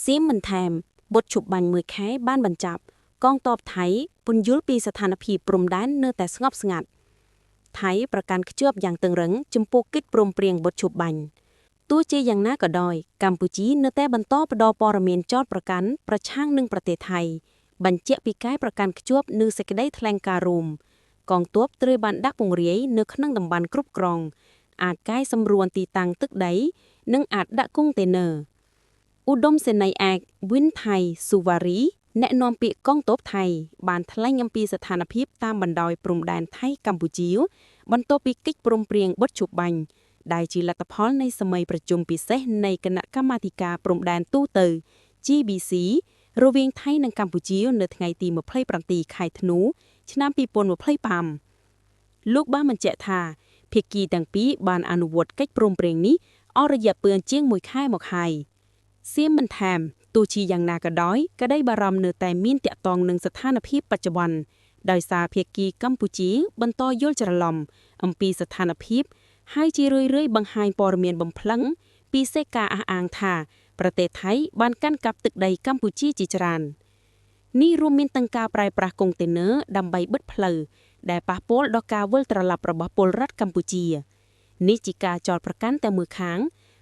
សៀមមិនថែមបុតជប់បាញ់មួយខែបានបញ្ចប់កងទ័ពថៃពន្យល់ពីស្ថានភាពព្រំដែននៅតែស្ងប់ស្ងាត់ថៃប្រកាន់ខ្ជាប់យ៉ាងតឹងរឹងចំពោះកិច្ចព្រមព្រៀងបុតជប់បាញ់ទោះជាយ៉ាងណាក៏ដោយកម្ពុជានៅតែបន្តផ្ដល់ព័ត៌មានចោទប្រកាន់ប្រឆាំងនឹងប្រទេសថៃបញ្ជាក់ពីការប្រកាន់ខ្ជាប់នៅសេចក្តីថ្លែងការណ៍រួមកងទ័ពត្រូវបានដាក់ពង្រាយនៅក្នុងតំបន់គ្រប់គ្រងអាចកែសម្រួលទីតាំងទឹកដីនិងអាចដាក់កុងតេន័រឧត្តមសេនីយ៍ឯកវិនថៃស៊ូវ៉ារីអ្នកនាំពាក្យកងទ័ពថៃបានថ្លែងអំពីស្ថានភាពតាមបណ្ដោយព្រំដែនថៃកម្ពុជាបន្ទាប់ពីកិច្ចព្រមព្រៀងបុតជប់បាញ់ដែលជាលទ្ធផលនៃសម័យប្រជុំពិសេសនៃគណៈកម្មាធិការព្រំដែនទូទៅ GBC រវាងថៃនិងកម្ពុជានៅថ្ងៃទី27ខែធ្នូឆ្នាំ2025លោកបានបញ្ជាក់ថាភាគីទាំងពីរបានអនុវត្តកិច្ចព្រមព្រៀងនេះអស់រយៈពេលជាង1ខែមកហើយសៀមមិនថែមទោះជាយ៉ាងណាក៏ដោយក្តីបារម្ភនៅតែមានតាក់ទងនឹងស្ថានភាពបច្ចុប្បន្នដោយសារភាគីកម្ពុជាបន្តយល់ច្រឡំអំពីស្ថានភាពហើយជារឿយៗបង្ហាញព័ត៌មានបំផ្លឹងពីសេចក្ដីអះអាងថាប្រទេសថៃបានកាន់កាប់ទឹកដីកម្ពុជាជាច្រើននេះរួមមានទាំងការប្រើប្រាស់កុងតេន័រដើម្បីបិទផ្លូវដែលប៉ះពាល់ដល់ការវិលត្រឡប់របស់ពលរដ្ឋកម្ពុជានេះជាការចោទប្រកាន់តែមួយខាង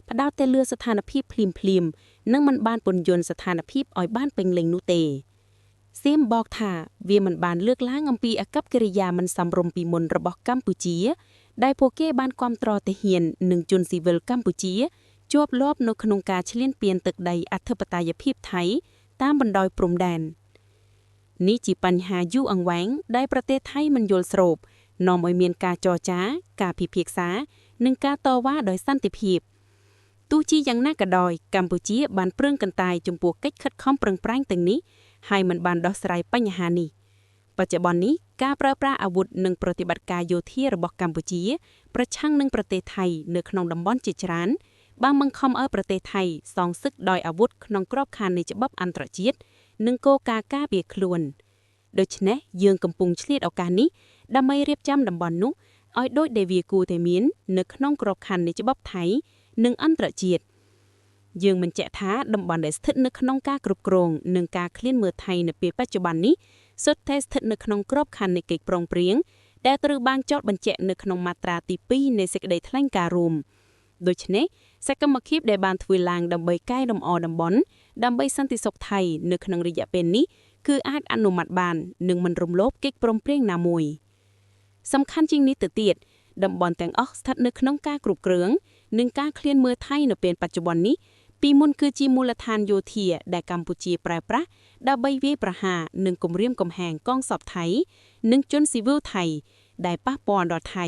ផ្ដោតតែលើស្ថានភាពភ្លាមៗនិងមិនបានពន្យល់ស្ថានភាពឲ្យបានពេញលេញនោះទេសៀមบอกថាវាមិនបានលើកឡើងអំពីអាកប្បកិរិយាមិនសមរម្យពីមុនរបស់កម្ពុជាដែលពួកគេបានគាំទ្រទាហាននិងជនស៊ីវិលកម្ពុជាជាប់លាប់នៅក្នុងការឈ្លានពានទឹកដីអធិបតេយ្យភាពថៃតាមបណ្ដោយព្រំដែននេះជាបញ្ហាយូរអង្វែងដែលប្រទេសថៃមិនយល់ស្របនាំឲ្យមានការចរចាការពិភាក្សានិងការតវ៉ាដោយសន្តិភាពទោះជាយ៉ាងណាក៏ដោយកម្ពុជាបានប្រឹងកន្តើយចំពោះកិច្ចខិតខំប្រឹងប្រែងទាំងនេះហើយមិនបានដោះស្រាយបញ្ហានេះបច្ចុប្បន្ននេះការប្រើប្រាស់អាវុធនិងប្រតិបត្តិការយោធារបស់កម្ពុជាប្រឆាំងនឹងប្រទេសថៃនៅក្នុងតំបន់ជាច្រើនបានបង្ខំឲ្យប្រទេសថៃសងសឹកដោយអាវុធក្នុងក្របខ័ណ្ឌនៃច្បាប់អន្តរជាតិនិងគោលការណ៍ការពារខ្លួនដូច្នេះយើងកំពុងឆ្លៀតឱកាសនេះដើម្បីរៀបចំតំបន់នោះឲ្យដូចដែលវាគួរតែមាននៅក្នុងក្របខ័ណ្ឌនៃច្បាប់ថៃនិងអន្តរជាតិយើងបញ្ជាក់ថាតំបន់ដែលស្ថិតនៅក្នុងការគ្រប់គ្រងនិងការឃ្លានមើលថៃនៅពេលបច្ចុប្បន្ននេះសុទ្ធតែស្ថិតនៅក្នុងក្របខ័ណ្ឌនៃកិច្ចព្រមព្រៀងដែលត្រូវបានចោទបញ្ជាក់នៅក្នុងមាត្រាទី2នៃសេចក្តីថ្លែងការណ៍រួមដូច្នេះសកម្មភាពដែលបានធ្វើឡើងដើម្បីកែលម្អតំបន់ដើម្បីសន្តិសុខថៃនៅក្នុងរយៈពេលនេះគឺអាចអនុម័តបាននិងមិនរំលោភកិច្ចព្រមព្រៀងណាមួយសំខាន់ជាងនេះទៅទៀតតំបន់ទាំងអស់ស្ថិតនៅក្នុងការគ្រប់គ្រងនិងការឃ្លានមើលថៃនៅពេលបច្ចុប្បន្ននេះពីមុនគឺជាមូលដ្ឋានយោធាដែលកម្ពុជាប្រើប្រាស់ដើម្បីវាយប្រហារនិងគំរាមកំហែងកងទ័ពថៃនិងជនស៊ីវិលថៃដែលប៉ះពាល់ដល់ថៃ